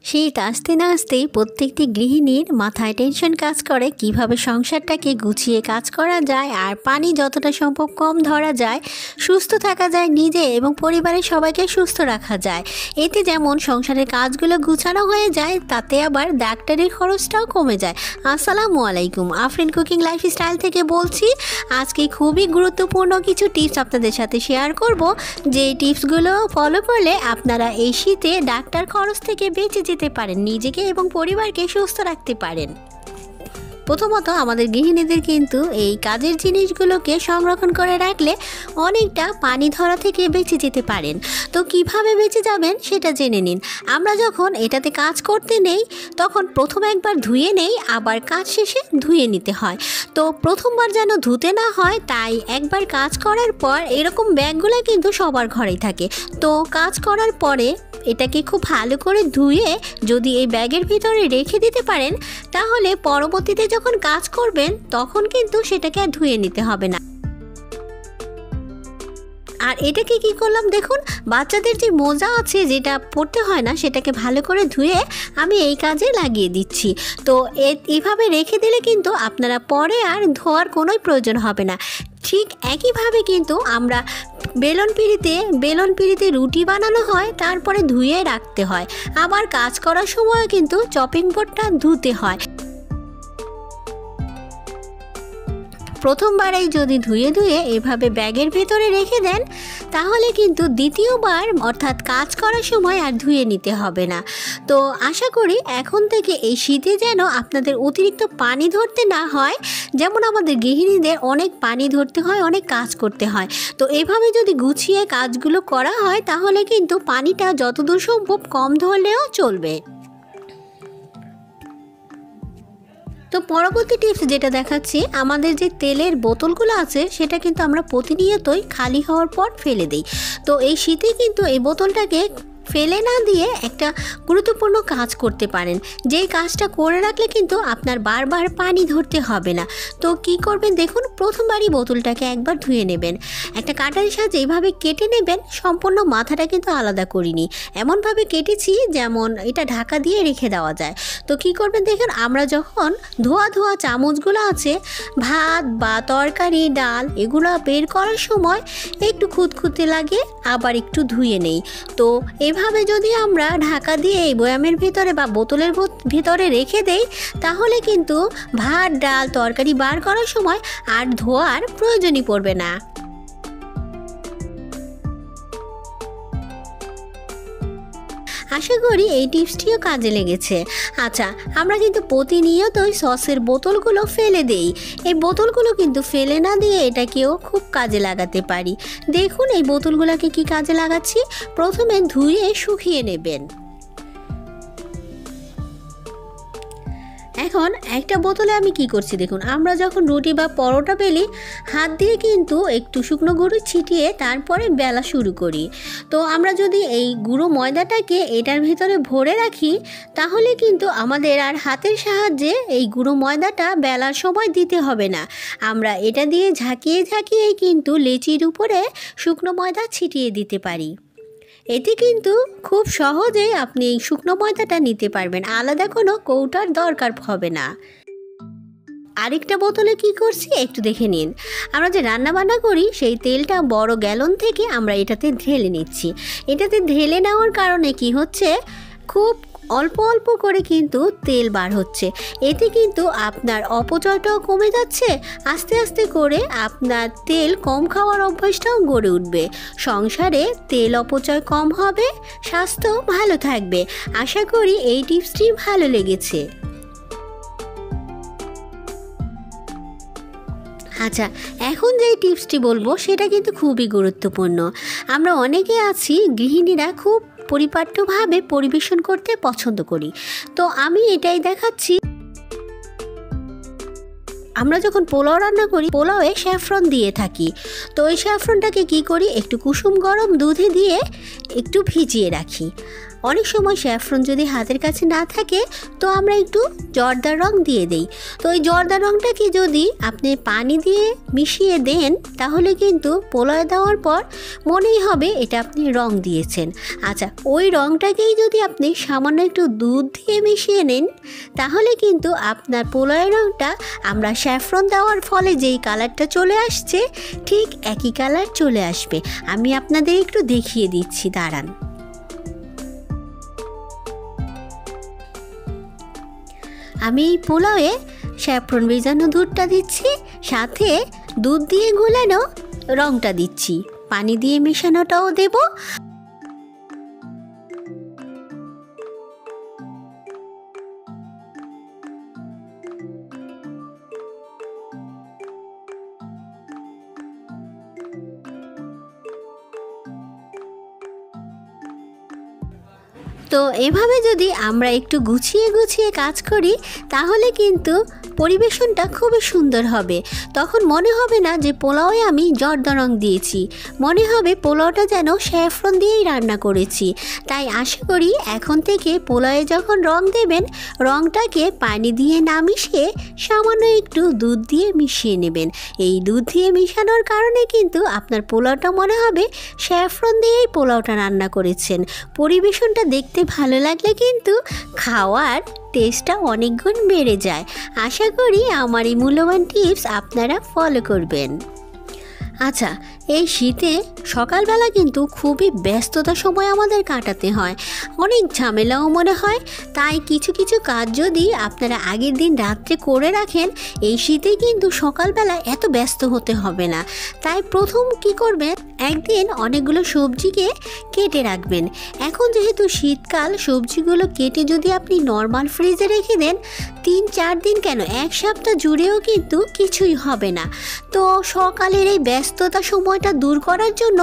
শীত আসতে না আসতেই প্রত্যেকটি গৃহিণীর মাথায় টেনশন কাজ করে কিভাবে সংসারটাকে গুছিয়ে কাজ করা যায় আর পানি যতটা সম্ভব কম ধরা যায়, সুস্থ থাকা যায় নিজে এবং পরিবারের সবাইকে সুস্থ রাখা যায়। এতে যেমন সংসারের কাজগুলো গুছানো হয়ে যায়, তাতে আবার ডাক্তারের খরচটাও কমে যায়। আসসালামু আলাইকুম, আফরিন কুকিং লাইফস্টাইল থেকে বলছি। আজকে খুবই গুরুত্বপূর্ণ কিছু টিপস আপনাদের সাথে শেয়ার করব, যে টিপসগুলো ফলো করলে আপনারা এই শীতে ডাক্তার খরচ থেকে বেঁচে যেতে পারেন, নিজেকে এবং পরিবারকে সুস্থ রাখতে পারেন। প্রথমত আমাদের গৃহিণীদের কিন্তু এই কাজের জিনিসগুলোকে সংরক্ষণ করে রাখলে অনেকটা পানি ধরা থেকে বেঁচে যেতে পারেন। তো কিভাবে বেঁচে যাবেন সেটা জেনে নিন। আমরা যখন এটাতে কাজ করতে নেই তখন প্রথমে একবার ধুয়ে নেই, আবার কাজ শেষে ধুয়ে নিতে হয়। তো প্রথমবার যেন ধুতে না হয়, তাই একবার কাজ করার পর এরকম ব্যাগগুলো কিন্তু সবার ঘরেই থাকে। তো কাজ করার পরে এটাকে খুব ভালো করে ধুয়ে যদি এই ব্যাগের ভিতরে রেখে দিতে পারেন, তাহলে পরবর্তীতে যখন কাজ করবেন তখন কিন্তু সেটাকে আর ধুয়ে নিতে হবে না। আর এটাকে কি করলাম দেখুন, বাচ্চাদের যে মোজা আছে যেটা পরতে হয় না, সেটাকে ভালো করে ধুয়ে আমি এই কাজে লাগিয়ে দিচ্ছি। তো এইভাবে রেখে দিলে কিন্তু আপনারা পরে আর ধোয়ার কোনোই প্রয়োজন হবে না। ঠিক একইভাবে কিন্তু আমরা বেলন পিঁড়িতে রুটি বানানো হয়, তারপরে ধুয়ে রাখতে হয়। আবার কাজ করার সময় কিন্তু চপিং বোর্ডটা ধুতে হয়। প্রথমবারেই যদি ধুয়ে এভাবে ব্যাগের ভেতরে রেখে দেন, তাহলে কিন্তু দ্বিতীয়বার অর্থাৎ কাজ করার সময় আর ধুয়ে নিতে হবে না। তো আশা করি এখন থেকে এই শীতে যেন আপনাদের অতিরিক্ত পানি ধরতে না হয়। যেমন আমাদের গৃহিণীদের অনেক পানি ধরতে হয়, অনেক কাজ করতে হয়। তো এভাবে যদি গুছিয়ে কাজগুলো করা হয়, তাহলে কিন্তু পানিটা যতদূর সম্ভব কম ধরলেও চলবে। তো পরবর্তী টিপস যেটা দেখাচ্ছি, আমাদের যে তেলের বোতলগুলো আছে সেটা কিন্তু আমরা প্রতিনিয়তই খালি হওয়ার পর ফেলে দিই। তো এই শীতে কিন্তু এই বোতলটাকে ফেলে না দিয়ে একটা গুরুত্বপূর্ণ কাজ করতে পারেন, যেই কাজটা করে রাখলে কিন্তু আপনার বারবার পানি ধরতে হবে না। তো কি করবেন দেখুন, প্রথমবারই বোতলটাকে একবার ধুয়ে নেবেন, একটা কাটারের সাহায্যে এইভাবে কেটে নেবেন। সম্পূর্ণ মাথাটা কিন্তু আলাদা করিনি, এমনভাবে কেটেছি যেমন এটা ঢাকা দিয়ে রেখে দেওয়া যায়। তো কি করবেন দেখুন, আমরা যখন ধোয়া চামচগুলো আছে, ভাত বা তরকারি ডাল এগুলো বের করার সময় একটু খুঁতখুঁতে লাগে, আবার একটু ধুয়ে নেই। তো এভাবে যদি আমরা ঢাকা দিয়ে এই বয়ামের ভিতরে বা বোতলের ভিতরে রেখে দেই, তাহলে কিন্তু ভাত ডাল তরকারি বার করার সময় আর ধোয়ার প্রয়োজনই পড়বে না। আশা করি এই টিপসটিও কাজে লেগেছে। আচ্ছা, আমরা কিন্তু প্রতিনিয়তই সসের বোতলগুলো ফেলে দেই। এই বোতলগুলো কিন্তু ফেলে না দিয়ে এটাকেও খুব কাজে লাগাতে পারি। দেখুন এই বোতলগুলোকে কি কাজে লাগাচ্ছি। প্রথমে ধুয়ে শুকিয়ে নেবেন। এখন একটা বোতলে আমি কি করছি দেখুন, আমরা যখন রুটি বা পরোটা বেলি, হাত দিয়ে কিন্তু একটু শুকনো গুঁড়ো ছিটিয়ে তারপরে বেলা শুরু করি। তো আমরা যদি এই গুঁড়ো ময়দাটাকে এটার ভিতরে ভরে রাখি, তাহলে কিন্তু আমাদের আর হাতের সাহায্যে এই গুঁড়ো ময়দাটা বেলার সময় দিতে হবে না। আমরা এটা দিয়ে ঝাঁকিয়ে কিন্তু লেচির উপরে শুকনো ময়দা ছিটিয়ে দিতে পারি। এতে কিন্তু খুব সহজেই আপনি এই শুকনো ময়দাটা নিতে পারবেন, আলাদা কোনো কৌটার দরকার হবে না। আরেকটা বোতলে কি করছি একটু দেখে নিন। আমরা যে রান্না বান্না করি সেই তেলটা বড় গ্যালন থেকে আমরা এটাতে ঢেলে নিচ্ছি। এটাতে ঢেলে নেওয়ার কারণে কি হচ্ছে, খুব অল্প করে কিন্তু তেল বার হচ্ছে। এতে কিন্তু আপনার অপচয়টাও কমে যাচ্ছে, আস্তে করে আপনার তেল কম খাওয়ার অভ্যাসটাও গড়ে উঠবে। সংসারে তেল অপচয় কম হবে, স্বাস্থ্য ভালো থাকবে। আশা করি এই টিপসটি ভালো লেগেছে। আচ্ছা, এখন যেই টিপসটি বলবো সেটা কিন্তু খুবই গুরুত্বপূর্ণ। আমরা অনেকে আছি গৃহিণীরা খুব পরিপাট্যভাবে পরিবেশন করতে পছন্দ করি। তো আমি এটাই দেখাচ্ছি, আমরা যখন পোলাও রান্না করি, পোলাওয়ে স্যাফরন দিয়ে থাকি। তো ওই স্যাফরনটাকে কি করি, একটু কুসুম গরম দুধে দিয়ে একটু ভিজিয়ে রাখি। অনেক সময় স্যাফরন যদি হাতের কাছে না থাকে তো আমরা একটু জর্দার রং দিয়ে দিই। তো এই জর্দার রংটাকে যদি আপনি পানি দিয়ে মিশিয়ে দেন তাহলে কিন্তু পোলাওয়ে দেওয়ার পর মনেই হবে এটা আপনি রং দিয়েছেন। আচ্ছা, ওই রংটাকেই যদি আপনি সামান্য একটু দুধ দিয়ে মিশিয়ে নেন তাহলে কিন্তু আপনার পোলাওয়ের রংটা আমরা স্যাফরন দেওয়ার ফলে যেই কালারটা চলে আসছে ঠিক একই কালার চলে আসবে। আমি আপনাদের একটু দেখিয়ে দিচ্ছি, দাঁড়ান। আমি এই পোলাওয়ে স্যাফরন ভেজানো দুধটা দিচ্ছি, সাথে দুধ দিয়ে গোলানো রংটা দিচ্ছি, পানি দিয়ে মেশানোটাও দেব। তো এভাবে যদি আমরা একটু গুছিয়ে গুছিয়ে কাজ করি তাহলে কিন্তু পরিবেশনটা খুবই সুন্দর হবে। তখন মনে হবে না যে পোলাওয়ে আমি জর্দা রং দিয়েছি, মনে হবে পোলাওটা যেন স্যাফরন দিয়েই রান্না করেছি। তাই আশা করি এখন থেকে পোলাওয়ে যখন রং দেবেন রংটাকে পানি দিয়ে না মিশিয়ে সামান্য একটু দুধ দিয়ে মিশিয়ে নেবেন। এই দুধ দিয়ে মিশানোর কারণে কিন্তু আপনার পোলাওটা মনে হবে স্যাফরন দিয়েই পোলাওটা রান্না করেছেন। পরিবেশনটা দেখতে ভালো লাগলে কিন্তু খাওয়ার টেস্টটা অনেক গুণ বেড়ে যায়। আশা করি আমার এই মূল্যবান টিপস আপনারা ফলো করবেন। আচ্ছা, এই শীতে সকালবেলা কিন্তু খুবই ব্যস্ততার সময় আমাদের কাটাতে হয়, অনেক ঝামেলাও মনে হয়। তাই কিছু কিছু কাজ যদি আপনারা আগের দিন রাত্রে করে রাখেন এই শীতে কিন্তু সকালবেলা এত ব্যস্ত হতে হবে না। তাই প্রথম কি করবেন, একদিন অনেকগুলো সবজিকে কেটে রাখবেন। এখন যেহেতু শীতকাল, সবজিগুলো কেটে যদি আপনি নর্মাল ফ্রিজে রেখে দেন 3-4 দিন কেন 1 সপ্তাহ জুড়েও কিন্তু কিছুই হবে না। তো সকালের এই ব্যস্ততা সময়টা দূর করার জন্য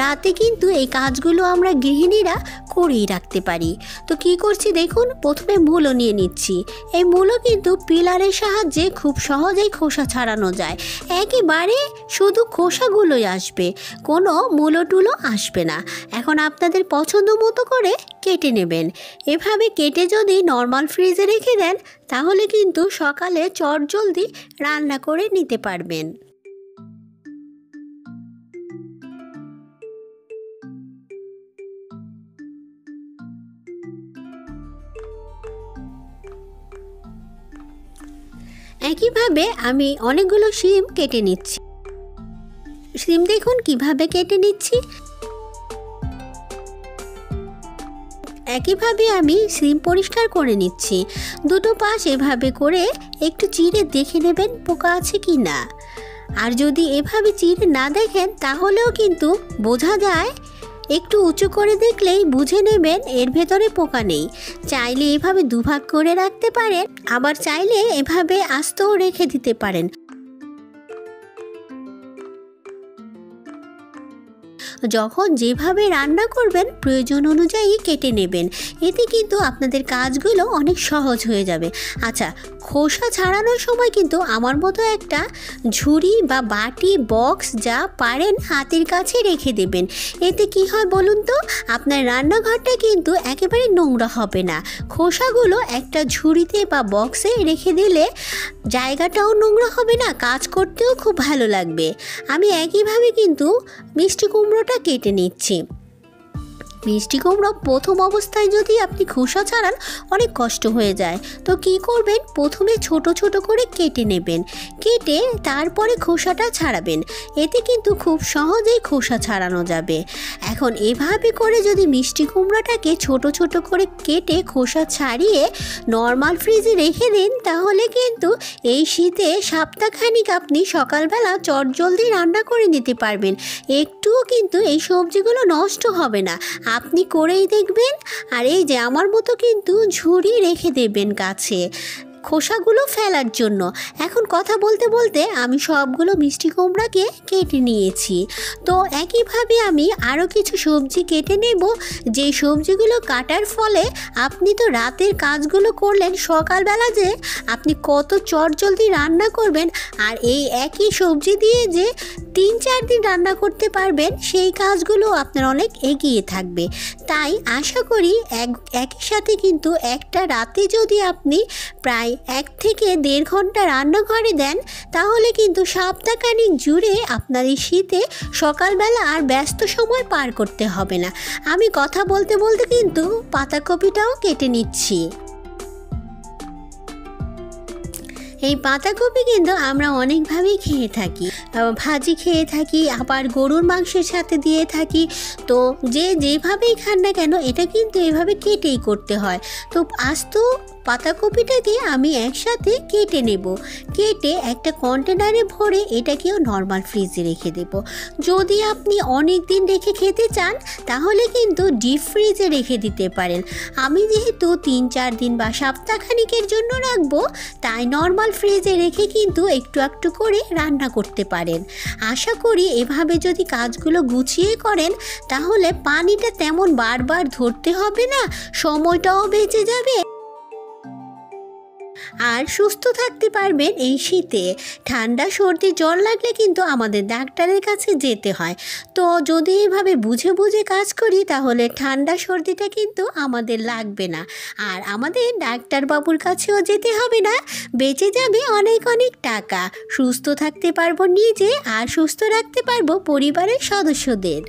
রাতে কিন্তু এই কাজগুলো আমরা গৃহিণীরা করেই রাখতে পারি। তো কি করছি দেখুন, প্রথমে মূলো নিয়ে নিচ্ছি। এই মূলো কিন্তু পিলারের সাহায্যে খুব সহজেই খোসা ছাড়ানো যায়, একেবারে শুধু খোসাগুলোই আসবে, কোনো মূলো টুলো আসবে না। এখন আপনাদের পছন্দ মতো করে কেটে নেবেন। এভাবে কেটে যদি নর্মাল ফ্রিজে রেখে দেন তাহলে কিন্তু সকালে চটজলদি রান্না করে নিতে পারবেন। একইভাবে আমি অনেকগুলো শিম কেটে নিচ্ছি। শিম দেখুন কিভাবে কেটে নিচ্ছি। একইভাবে আমি শিম পরিষ্কার করে নিচ্ছি। দুটো পাশ এভাবে করে একটু চিড়ে দেখে নেবেন পোকা আছে কি না। আর যদি এভাবে চিড়ে না দেখেন তাহলেও কিন্তু বোঝা যায়, একটু উঁচু করে দেখলেই বুঝে নেবেন এর ভেতরে পোকা নেই। চাইলে এভাবে দুভাগ করে রাখতে পারেন, আবার চাইলে এভাবে আস্তেও রেখে দিতে পারেন। যখন যেভাবে রান্না করবেন প্রয়োজন অনুযায়ী কেটে নেবেন, এতে কিন্তু আপনাদের কাজগুলো অনেক সহজ হয়ে যাবে। আচ্ছা, খোসা ছাড়ানোর সময় কিন্তু আমার মতো একটা ঝুড়ি বা বাটি বক্স যা পারেন হাতের কাছে রেখে দেবেন। এতে কি হয় বলুন তো, আপনার রান্নাঘরটা কিন্তু একেবারে নোংরা হবে না। খোসাগুলো একটা ঝুড়িতে বা বক্সে রেখে দিলে জায়গাটাও নোংরা হবে না, কাজ করতেও খুব ভালো লাগবে। আমি একইভাবে কিন্তু মিষ্টি কুমড়োটা কেটে নিচ্ছি। মিষ্টি কুমড়ো প্রথম অবস্থায় যদি আপনি খোসা ছাড়ান অনেক কষ্ট হয়ে যায়। তো কি করবেন, প্রথমে ছোট ছোট করে কেটে নেবেন, কেটে তারপরে খোসাটা ছাড়াবেন। এতে কিন্তু খুব সহজেই খোসা ছাড়ানো যাবে। এখন এভাবে করে যদি মিষ্টি কুমড়োটাকে ছোট ছোট করে কেটে খোসা ছাড়িয়ে নর্মাল ফ্রিজে রেখে দিন তাহলে কিন্তু এই শীতে সপ্তাহখানিক আপনি সকালবেলা চটজলদি রান্না করে নিতে পারবেন। একটুও কিন্তু এই সবজিগুলো নষ্ট হবে না, আপনি করেই দেখবেন। আর এই যে আমার মতো কিন্তু ঝুড়ি রেখে দেবেন কাছে, খোসাগুলো ফেলার জন্য। এখন কথা বলতে বলতে আমি সবগুলো মিষ্টি কুমড়াকে কেটে নিয়েছি। তো একইভাবে আমি আরও কিছু সবজি কেটে নেব, যে সবজিগুলো কাটার ফলে আপনি তো রাতের কাজগুলো করলেন, সকালবেলা যে আপনি কত চটজলদি রান্না করবেন আর এই একই সবজি দিয়ে যে 3-4 দিন রান্না করতে পারবেন, সেই কাজগুলো আপনার অনেক এগিয়ে থাকবে। তাই আশা করি একই সাথে কিন্তু একটা রাতে যদি আপনি প্রায় 1 থেকে 1.5 ঘন্টা রান্নাঘরে দেন, তাহলে কিন্তু সপ্তাহখানিক জুড়ে আপনার এই শীতে সকালবেলা আর ব্যস্ত সময় পার করতে হবে না। আমি কথা বলতে বলতে কিন্তু পাতাকপিটাও কেটে নিচ্ছি। এই পাতাকপি কিন্তু আমরা অনেকভাবেই খেয়ে থাকি, ভাজি খেয়ে থাকি, আবার গরুর মাংসের সাথে দিয়ে থাকি। তো যে যেভাবেই খান না কেন এটা কিন্তু এভাবে কেটেই করতে হয়। তো আস্ত পাতাকপিটাকে আমি একসাথে কেটে নেব, কেটে একটা কন্টেনারে ভরে এটাকেও নর্মাল ফ্রিজে রেখে দেব। যদি আপনি অনেক দিন রেখে খেতে চান তাহলে কিন্তু ডিপ ফ্রিজে রেখে দিতে পারেন। আমি যেহেতু 3-4 দিন বা সপ্তাহখানিকের জন্য রাখবো, তাই নর্মাল ফ্রিজে রেখে কিন্তু একটু একটু করে রান্না করতে পারেন। আশা করি এভাবে যদি কাজগুলো গুছিয়ে করেন তাহলে পানিটা তেমন বারবার ধরতে হবে না, সময়টাও বেঁচে যাবে আর সুস্থ থাকতে পারবেন এই শীতে। ঠান্ডা সর্দি জ্বর লাগলে কিন্তু আমাদের ডাক্তারের কাছে যেতে হয়। তো যদি এভাবে বুঝে বুঝে কাজ করি তাহলে ঠান্ডা সর্দিটা কিন্তু আমাদের লাগবে না, আর আমাদের ডাক্তারবাবুর কাছেও যেতে হবে না, বেঁচে যাবে অনেক অনেক টাকা। সুস্থ থাকতে পারবো নিজে আর সুস্থ রাখতে পারবো পরিবারের সদস্যদের।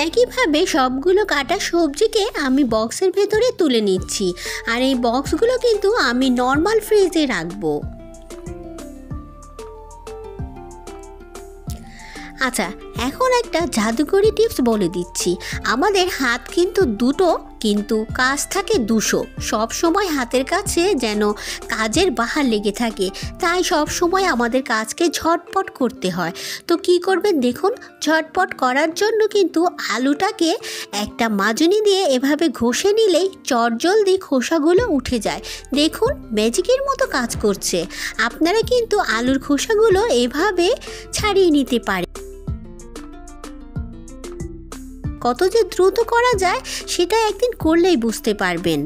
একইভাবে সবগুলো কাটা সবজিকে আমি বক্সের ভেতরে তুলে নিচ্ছি, আর এই বক্সগুলো কিন্তু আমি নর্মাল ফ্রিজে রাখবো। আচ্ছা, এখন একটা জাদুকরি টিপস বলে দিচ্ছি। আমাদের হাত কিন্তু দুটো, কিন্তু কাজ থাকে 200। সব সময় হাতের কাছে যেন কাজের বাহার লেগে থাকে, তাই সব সময় আমাদের কাজকে ঝটপট করতে হয়। তো কি করবেন দেখুন, ঝটপট করার জন্য কিন্তু আলুটাকে একটা মাজনি দিয়ে এভাবে ঘষে নিলেই চটজলদি খোসাগুলো উঠে যায়। দেখুন ম্যাজিকের মতো কাজ করছে। আপনারা কিন্তু আলুর খোসাগুলো এভাবে ছাড়িয়ে নিতে পারেন। কত যে দ্রুত করা যায় সেটা একদিন করলেই বুঝতে পারবেন।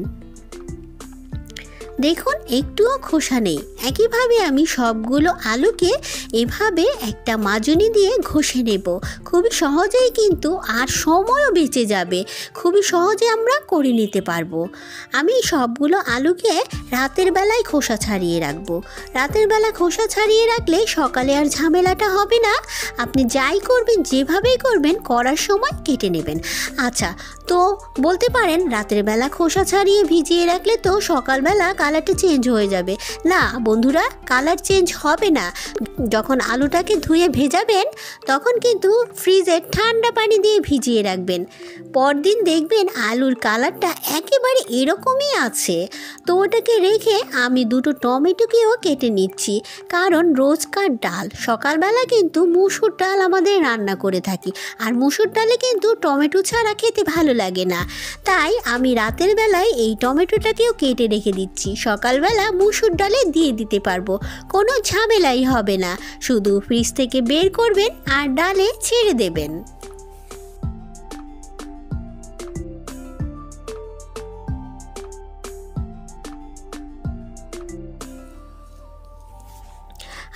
দেখুন একটুও খোসা নেই। একইভাবে আমি সবগুলো আলুকে এভাবে একটা মাজনি দিয়ে ঘষে নেব। খুবই সহজেই কিন্তু আর সময়ও বেঁচে যাবে, খুবই সহজে আমরা করে নিতে পারবো। আমি সবগুলো আলুকে রাতের বেলায় খোসা ছাড়িয়ে রাখবো। রাতের বেলা খোসা ছাড়িয়ে রাখলে সকালে আর ঝামেলাটা হবে না। আপনি যাই করবেন, যেভাবেই করবেন, করার সময় কেটে নেবেন। আচ্ছা, তো বলতে পারেন রাতের বেলা খোসা ছাড়িয়ে ভিজিয়ে রাখলে তো সকালবেলা কালারটা চেঞ্জ হয়ে যাবে। না বন্ধুরা, কালার চেঞ্জ হবে না। যখন আলুটাকে ধুয়ে ভেজাবেন তখন কিন্তু ফ্রিজে ঠান্ডা পানি দিয়ে ভিজিয়ে রাখবেন। পরদিন দেখবেন আলুর কালারটা একেবারে এরকমই আছে। তো ওটাকে রেখে আমি 2টো টমেটোকেও কেটে নিচ্ছি, কারণ রোজকার ডাল সকালবেলা কিন্তু মুসুর ডাল আমাদের রান্না করে থাকি, আর মুসুর ডালে কিন্তু টমেটো ছাড়া খেতে ভালো লাগে না। তাই আমি রাতের বেলায় এই টমেটোটাকেও কেটে রেখে দিচ্ছি, সকালবেলা মুসুর ডালে দিয়ে দিতে পারবো। কোনো ঝামেলাই হবে না, শুধু ফ্রিজ থেকে বের করবেন আর ডালে ছেড়ে দেবেন।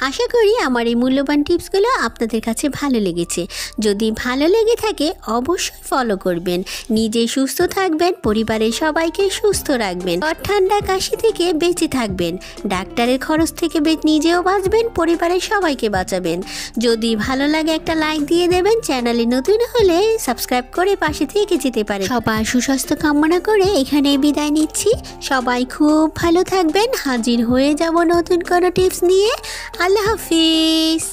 আশা করি আমার এই মূল্যবান টিপসগুলো আপনাদের কাছে ভালো লেগেছে। যদি ভালো লেগে থাকে অবশ্যই ফলো করবেন। নিজে সুস্থ থাকবেন, পরিবারের সবাইকে সুস্থ রাখবেন, জ্বর ঠান্ডা কাশি থেকে বেঁচে থাকবেন, ডাক্তারের খরচ থেকে নিজেও বাঁচবেন, পরিবারের সবাইকে বাঁচাবেন। যদি ভালো লাগে একটা লাইক দিয়ে দেবেন, চ্যানেলে নতুন হলে সাবস্ক্রাইব করে পাশে থেকে যেতে পারেন। সবার সুস্বাস্থ্য কামনা করে এখানে বিদায় নিচ্ছি। সবাই খুব ভালো থাকবেন। হাজির হয়ে যাব নতুন কোনো টিপস নিয়ে। আল্লাহ হাফিজ।